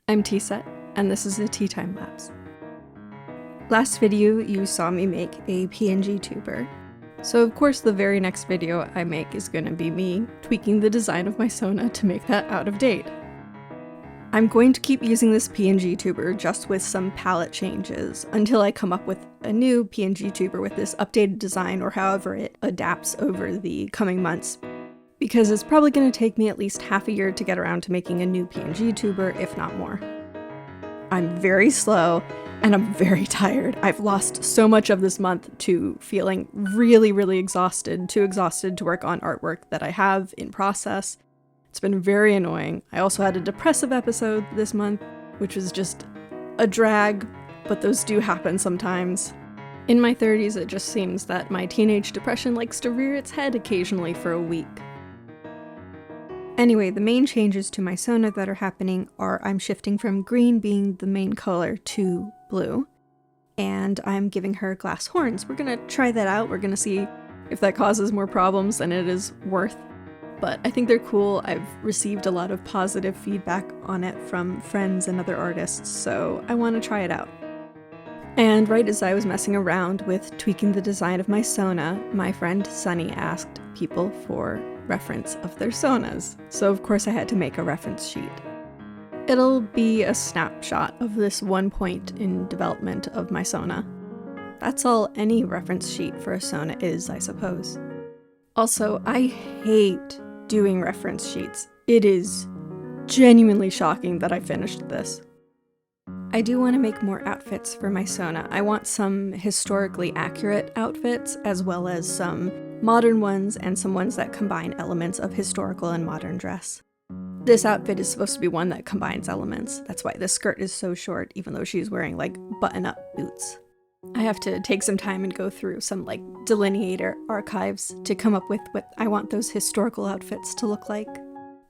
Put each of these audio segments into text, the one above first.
I'm Teaset, and this is a Teatimelapse. Last video you saw me make a pngtuber, so of course the very next video I make is going to be me tweaking the design of my sona to make that out of date. I'm going to keep using this pngtuber just with some palette changes until I come up with a new pngtuber with this updated design or however it adapts over the coming months, because it's probably going to take me at least half a year to get around to making a new pngtuber, if not more. I'm very slow and I'm very tired. I've lost so much of this month to feeling really exhausted, too exhausted to work on artwork that I have in process. It's been very annoying. I also had a depressive episode this month, which was just a drag, but those do happen sometimes. In my 30s, it just seems that my teenage depression likes to rear its head occasionally for a week. Anyway, the main changes to my sona that are happening are I'm shifting from green being the main color to blue, and I'm giving her glass horns. We're gonna try that out. We're gonna see if that causes more problems than it is worth, but I think they're cool. I've received a lot of positive feedback on it from friends and other artists, so I want to try it out. And right as I was messing around with tweaking the design of my sona, my friend Sunny asked people for reference of their sonas, so of course I had to make a reference sheet. It'll be a snapshot of this one point in development of my sona. That's all any reference sheet for a sona is, I suppose. Also, I hate doing reference sheets. It is genuinely shocking that I finished this. I do want to make more outfits for my sona. I want some historically accurate outfits, as well as some modern ones and some ones that combine elements of historical and modern dress. This outfit is supposed to be one that combines elements. That's why this skirt is so short, even though she's wearing like button-up boots. I have to take some time and go through some like delineator archives to come up with what I want those historical outfits to look like.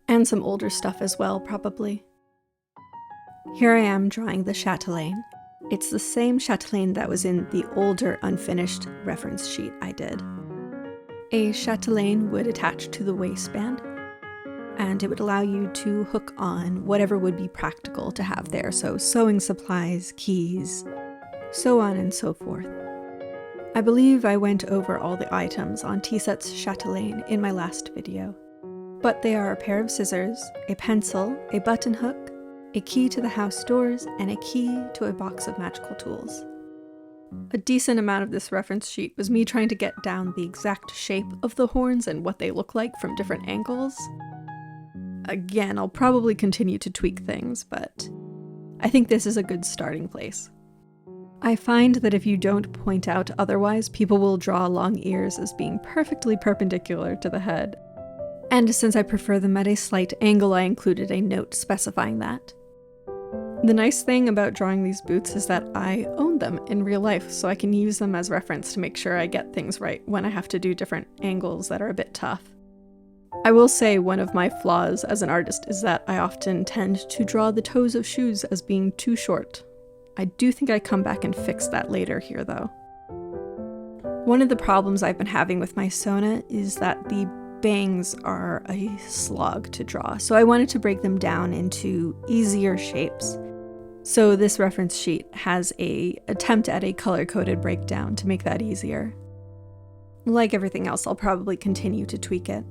And some older stuff as well, probably. Here I am drawing the chatelaine. It's the same chatelaine that was in the older unfinished reference sheet I did. A chatelaine would attach to the waistband, and it would allow you to hook on whatever would be practical to have there, so sewing supplies, keys, so on and so forth. I believe I went over all the items on Teaset's chatelaine in my last video, but they are a pair of scissors, a pencil, a button hook, a key to the house doors, and a key to a box of magical tools. A decent amount of this reference sheet was me trying to get down the exact shape of the horns and what they look like from different angles. Again, I'll probably continue to tweak things, but I think this is a good starting place. I find that if you don't point out otherwise, people will draw long ears as being perfectly perpendicular to the head. And since I prefer them at a slight angle, I included a note specifying that. The nice thing about drawing these boots is that I own them in real life, so I can use them as reference to make sure I get things right when I have to do different angles that are a bit tough. I will say one of my flaws as an artist is that I often tend to draw the toes of shoes as being too short. I do think I come back and fix that later here though. One of the problems I've been having with my sona is that the bangs are a slog to draw, so I wanted to break them down into easier shapes. So this reference sheet has an attempt at a color-coded breakdown to make that easier. Like everything else, I'll probably continue to tweak it.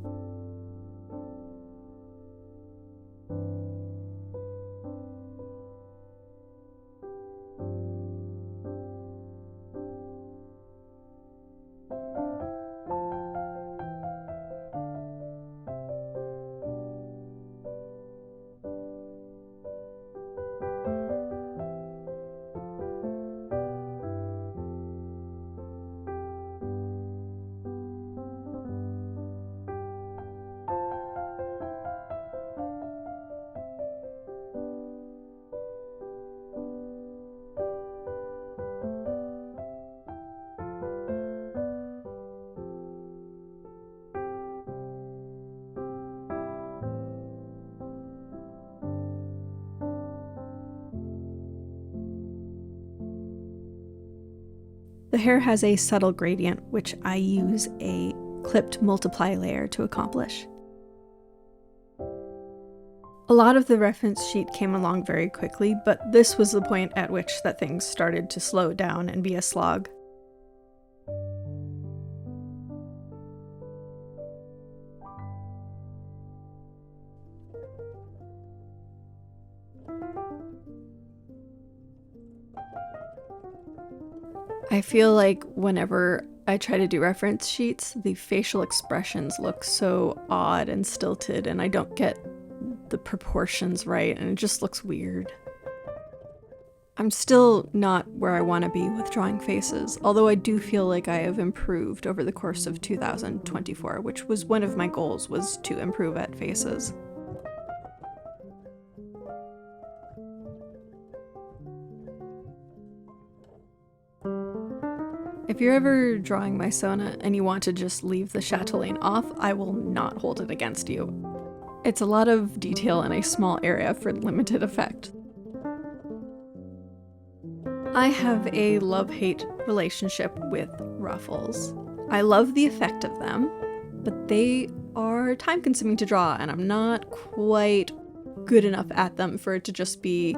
The hair has a subtle gradient, which I use a clipped multiply layer to accomplish. A lot of the reference sheet came along very quickly, but this was the point at which that things started to slow down and be a slog. I feel like whenever I try to do reference sheets, the facial expressions look so odd and stilted, and I don't get the proportions right, and it just looks weird. I'm still not where I want to be with drawing faces, although I do feel like I have improved over the course of 2024, which was one of my goals, was to improve at faces. If you're ever drawing my Sona and you want to just leave the chatelaine off, I will not hold it against you. It's a lot of detail in a small area for limited effect. I have a love-hate relationship with ruffles. I love the effect of them, but they are time-consuming to draw, and I'm not quite good enough at them for it to just be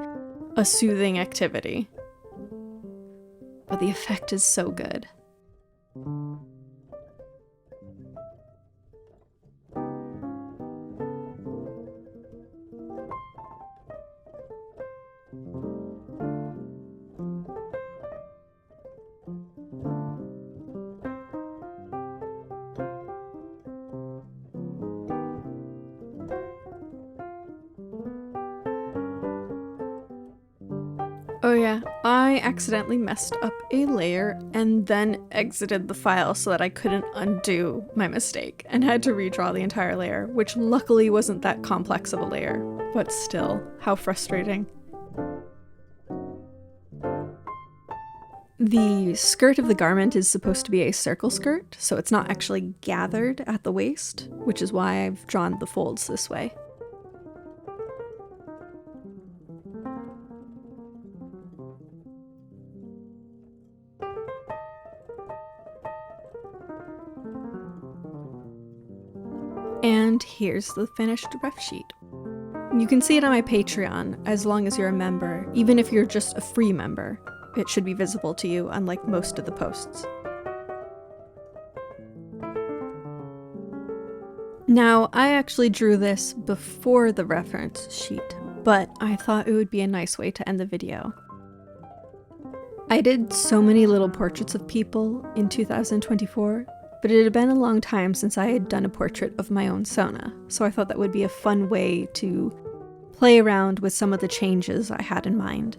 a soothing activity. But the effect is so good. Oh yeah, I accidentally messed up a layer and then exited the file so that I couldn't undo my mistake and had to redraw the entire layer, which luckily wasn't that complex of a layer, but still, how frustrating. The skirt of the garment is supposed to be a circle skirt, so it's not actually gathered at the waist, which is why I've drawn the folds this way. And here's the finished ref sheet. You can see it on my Patreon as long as you're a member, even if you're just a free member. It should be visible to you, unlike most of the posts. Now, I actually drew this before the reference sheet, but I thought it would be a nice way to end the video. I did so many little portraits of people in 2024, but it had been a long time since I had done a portrait of my own Sona, so I thought that would be a fun way to play around with some of the changes I had in mind.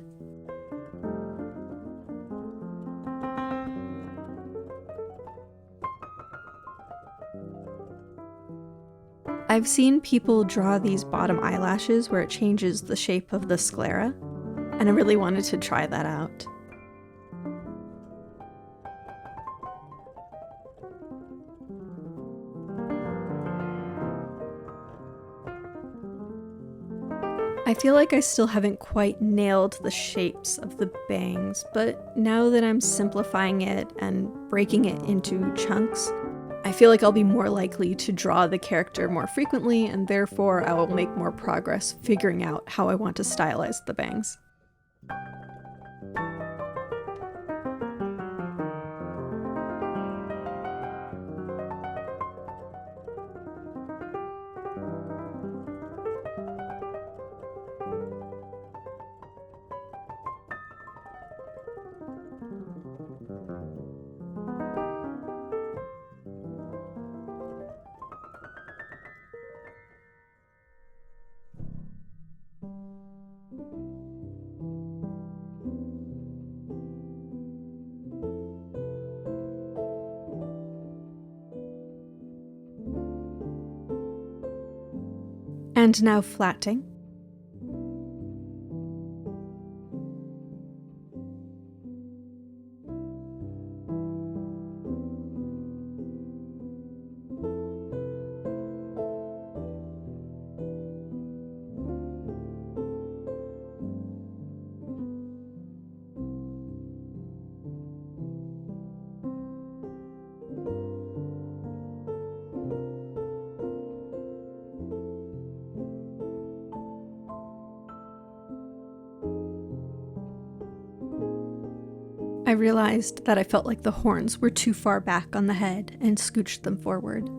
I've seen people draw these bottom eyelashes where it changes the shape of the sclera, and I really wanted to try that out. I feel like I still haven't quite nailed the shapes of the bangs, but now that I'm simplifying it and breaking it into chunks, I feel like I'll be more likely to draw the character more frequently, and therefore I will make more progress figuring out how I want to stylize the bangs. And now flatting. I realized that I felt like the horns were too far back on the head and scooched them forward.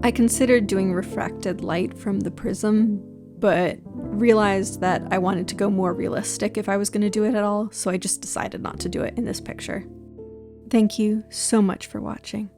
I considered doing refracted light from the prism, but realized that I wanted to go more realistic if I was going to do it at all, so I just decided not to do it in this picture. Thank you so much for watching.